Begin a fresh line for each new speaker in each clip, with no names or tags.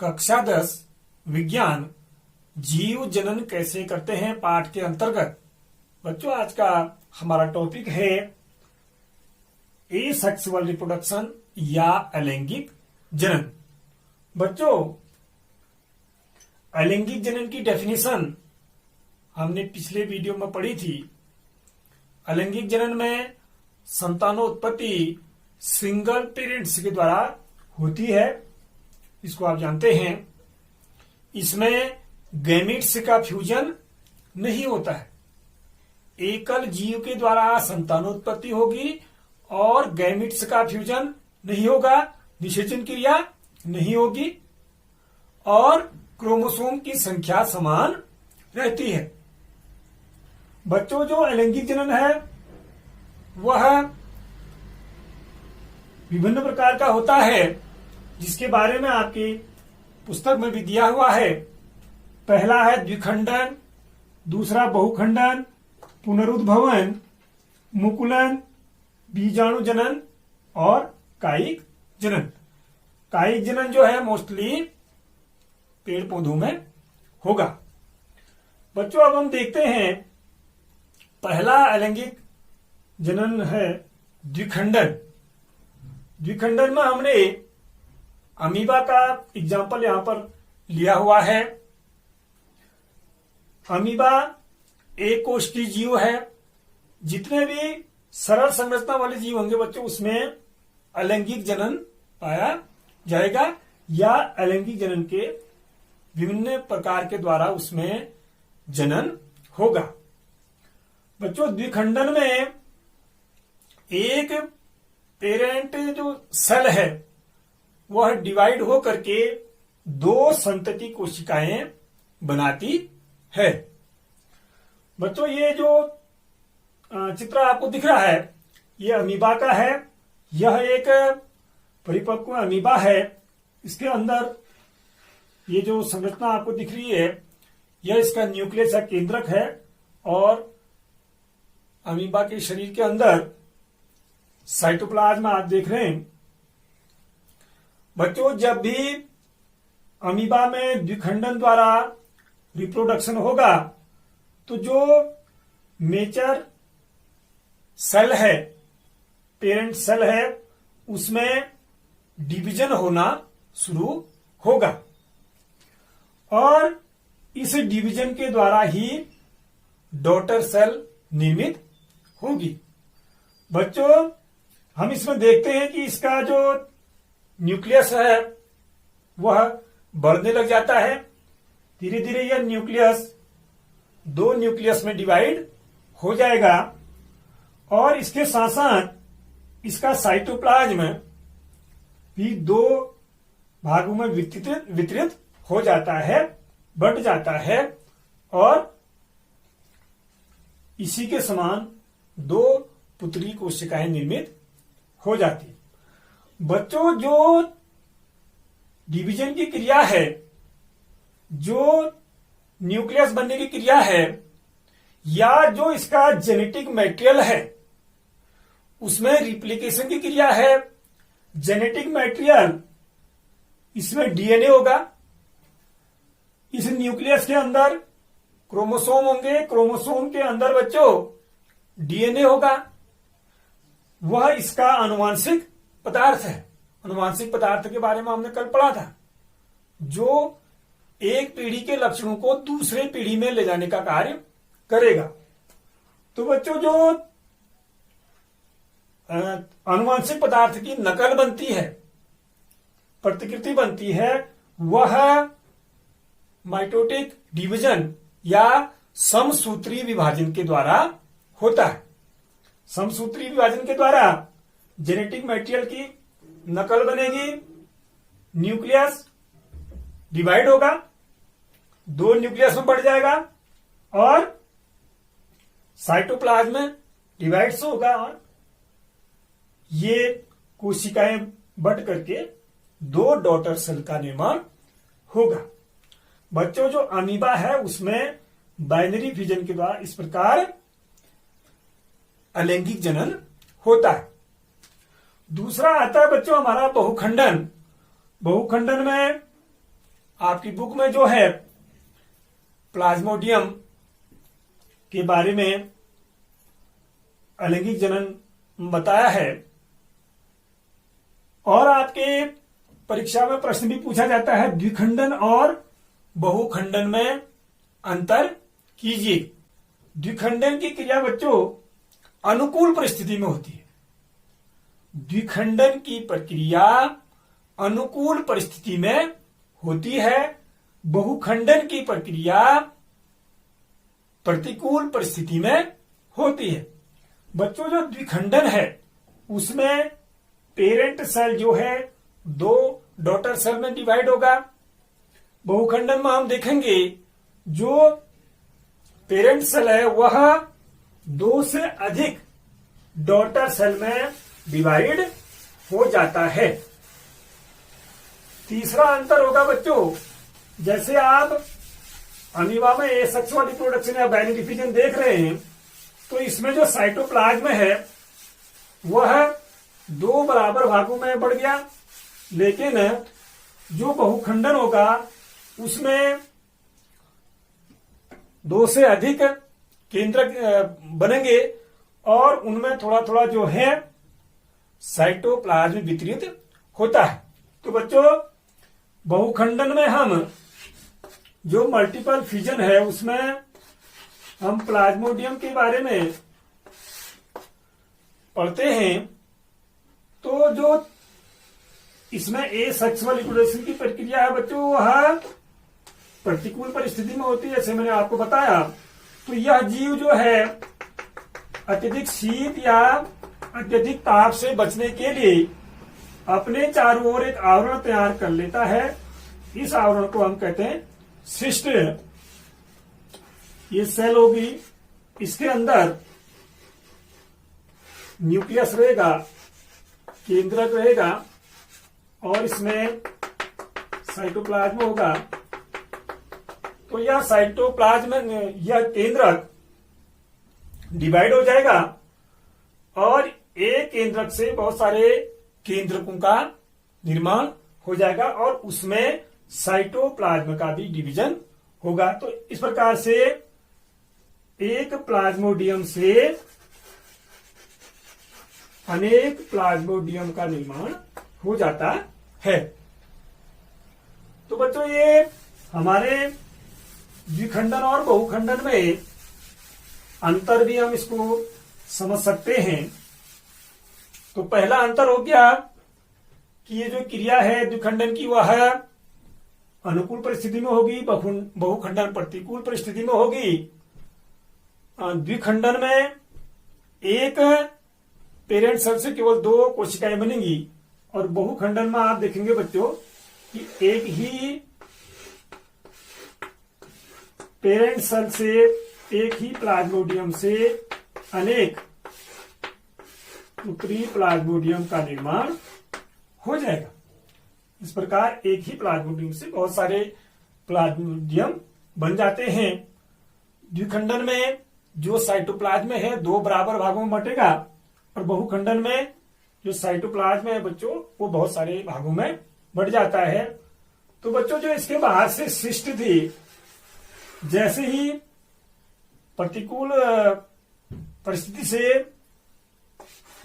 कक्षा 10 विज्ञान जीव जनन कैसे करते हैं पाठ के अंतर्गत बच्चों आज का हमारा टॉपिक है एसेक्सुअल रिप्रोडक्शन या अलैंगिक जनन। बच्चों अलैंगिक जनन की डेफिनेशन हमने पिछले वीडियो में पढ़ी थी। अलैंगिक जनन में संतानोत्पत्ति सिंगल पेरेंट्स के द्वारा होती है, इसको आप जानते हैं। इसमें गैमीट्स का फ्यूजन नहीं होता है। एकल जीव के द्वारा संतानोत्पत्ति होगी और गैमीट्स का फ्यूजन नहीं होगा, निषेचन क्रिया नहीं होगी और क्रोमोसोम की संख्या समान रहती है। बच्चों जो अलैंगिक जनन है वह विभिन्न प्रकार का होता है, जिसके बारे में आपकी पुस्तक में भी दिया हुआ है। पहला है द्विखंडन, दूसरा बहुखंडन, पुनरुद्भवन, मुकुलन, बीजाणु जनन और कायिक जनन। कायिक जनन जो है मोस्टली पेड़ पौधों में होगा। बच्चों अब हम देखते हैं पहला अलैंगिक जनन है द्विखंडन। द्विखंडन में हमने अमीबा का एग्जाम्पल यहां पर लिया हुआ है। अमीबा एक कोश की जीव है। जितने भी सरल संरचना वाले जीव होंगे बच्चों उसमें अलैंगिक जनन पाया जाएगा या अलैंगिक जनन के विभिन्न प्रकार के द्वारा उसमें जनन होगा। बच्चों द्विखंडन में एक पेरेंट जो सेल है वह डिवाइड हो करके दो संतति कोशिकाएं बनाती है। बच्चों ये जो चित्र आपको दिख रहा है ये अमीबा का है। यह एक परिपक्व अमीबा है। इसके अंदर ये जो संरचना आपको दिख रही है यह इसका न्यूक्लियस या केंद्रक है और अमीबा के शरीर के अंदर साइटोप्लाज्म आप देख रहे हैं। बच्चों जब भी अमीबा में द्विखंडन द्वारा रिप्रोडक्शन होगा तो जो मेजर सेल है, पेरेंट सेल है, उसमें डिवीजन होना शुरू होगा और इस डिवीजन के द्वारा ही डॉटर सेल निर्मित होगी। बच्चों हम इसमें देखते हैं कि इसका जो न्यूक्लियस है वह बढ़ने लग जाता है। धीरे धीरे यह न्यूक्लियस दो न्यूक्लियस में डिवाइड हो जाएगा और इसके साथ साथ इसका साइटोप्लाज्म भी दो भागों में वितरित हो जाता है, बढ़ जाता है और इसी के समान दो पुत्री कोशिकाएं निर्मित हो जाती। बच्चों जो डिवीजन की क्रिया है, जो न्यूक्लियस बनने की क्रिया है या जो इसका जेनेटिक मटेरियल है उसमें रिप्लिकेशन की क्रिया है। जेनेटिक मटेरियल इसमें डीएनए होगा। इस न्यूक्लियस के अंदर क्रोमोसोम होंगे। क्रोमोसोम के अंदर बच्चों डीएनए होगा। वह इसका आनुवांशिक पदार्थ है। आनुवांशिक पदार्थ के बारे में हमने कल पढ़ा था, जो एक पीढ़ी के लक्षणों को दूसरे पीढ़ी में ले जाने का कार्य करेगा। तो बच्चों जो आनुवांशिक पदार्थ की नकल बनती है, प्रतिकृति बनती है, वह माइटोटिक डिवीजन या समसूत्री विभाजन के द्वारा होता है। समसूत्री विभाजन के द्वारा जेनेटिक मटेरियल की नकल बनेगी, न्यूक्लियस डिवाइड होगा, दो न्यूक्लियस में बढ़ जाएगा और साइटोप्लाज्म डिवाइड्स होगा और ये कोशिकाएं बढ़ करके दो डॉटर सेल का निर्माण होगा। बच्चों जो अमीबा है उसमें बाइनरी फ्यूजन के द्वारा इस प्रकार अलैंगिक जनन होता है। दूसरा आता है बच्चों हमारा बहुखंडन। बहुखंडन में आपकी बुक में जो है प्लाज्मोडियम के बारे में अलैंगिक जनन बताया है। और आपके परीक्षा में प्रश्न भी पूछा जाता है, द्विखंडन और बहुखंडन में अंतर कीजिए। द्विखंडन की क्रिया बच्चों अनुकूल परिस्थिति में होती है। द्विखंडन की प्रक्रिया अनुकूल परिस्थिति में होती है, बहुखंडन की प्रक्रिया प्रतिकूल परिस्थिति में होती है। बच्चों जो द्विखंडन है उसमें पेरेंट सेल जो है 2 डॉटर सेल में डिवाइड होगा। बहुखंडन में हम देखेंगे जो पेरेंट सेल है वह 2 से अधिक डॉटर सेल में डिवाइड हो जाता है। तीसरा अंतर होगा बच्चों, जैसे आप अमीबा में एसेक्सुअल रिप्रोडक्शन या बाइनरी डिफिजन देख रहे हैं, तो इसमें जो साइटोप्लाज्म है वह 2 बराबर भागों में बढ़ गया। लेकिन जो बहुखंडन होगा उसमें 2 से अधिक केंद्रक बनेंगे और उनमें थोड़ा थोड़ा जो है साइटोप्लाज्म वितरित होता है। तो बच्चों बहुखंडन में हम जो मल्टीपल फ्यूजन है उसमें हम प्लाज्मोडियम के बारे में पढ़ते हैं। तो जो इसमें एसेक्सुअल रिप्रोडक्शन की प्रक्रिया है बच्चों वह प्रतिकूल परिस्थिति में होती है, जैसे मैंने आपको बताया। तो यह जीव जो है अत्यधिक शीत या अत्यधिक ताप से बचने के लिए अपने चारों ओर एक आवरण तैयार कर लेता है। इस आवरण को हम कहते हैं सिस्ट। ये सेल होगी, इसके अंदर न्यूक्लियस रहेगा, केंद्रक रहेगा और इसमें साइटोप्लाज्म होगा। तो यह साइटोप्लाज्म यह केंद्रक डिवाइड हो जाएगा और एक केंद्रक से बहुत सारे केंद्रकों का निर्माण हो जाएगा और उसमें साइटोप्लाज्म का भी डिवीजन होगा। तो इस प्रकार से एक प्लाज्मोडियम से अनेक प्लाज्मोडियम का निर्माण हो जाता है। तो बच्चों ये हमारे द्विखंडन और बहुखंडन में अंतर भी हम इसको समझ सकते हैं। तो पहला अंतर हो गया कि ये जो क्रिया है द्विखंडन की वह अनुकूल परिस्थिति में होगी, बहुखंडन प्रतिकूल परिस्थिति में होगी। द्विखंडन में एक पेरेंट सेल से केवल 2 कोशिकाएं बनेंगी और बहुखंडन में आप देखेंगे बच्चों कि एक ही पेरेंट सेल से एक ही प्लाज्मोडियम से अनेक उत्तरी प्लाज्मोडियम का निर्माण हो जाएगा। इस प्रकार एक ही प्लाज्मोडियम से बहुत सारे प्लाज्मोडियम बन जाते हैं। द्विखंडन में जो साइटोप्लाज्म है 2 बराबर भागों में बटेगा और बहुखंडन में जो साइटोप्लाज्म है बच्चों वो बहुत सारे भागों में बढ़ जाता है। तो बच्चों जो इसके बाहर से सिस्ट थी, जैसे ही प्रतिकूल परिस्थिति से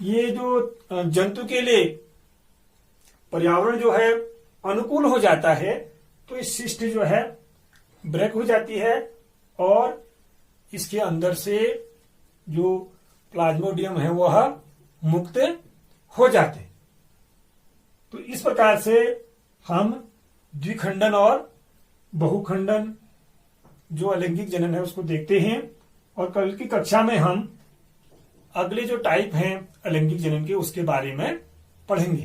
ये जो जंतु के लिए पर्यावरण जो है अनुकूल हो जाता है तो इस सिस्ट जो है ब्रेक हो जाती है और इसके अंदर से जो प्लाज्मोडियम है वह मुक्त हो जाते। तो इस प्रकार से हम द्विखंडन और बहुखंडन जो अलैंगिक जनन है उसको देखते हैं और कल की कक्षा में हम अगले जो टाइप हैं अलैंगिक जनन के उसके बारे में पढ़ेंगे।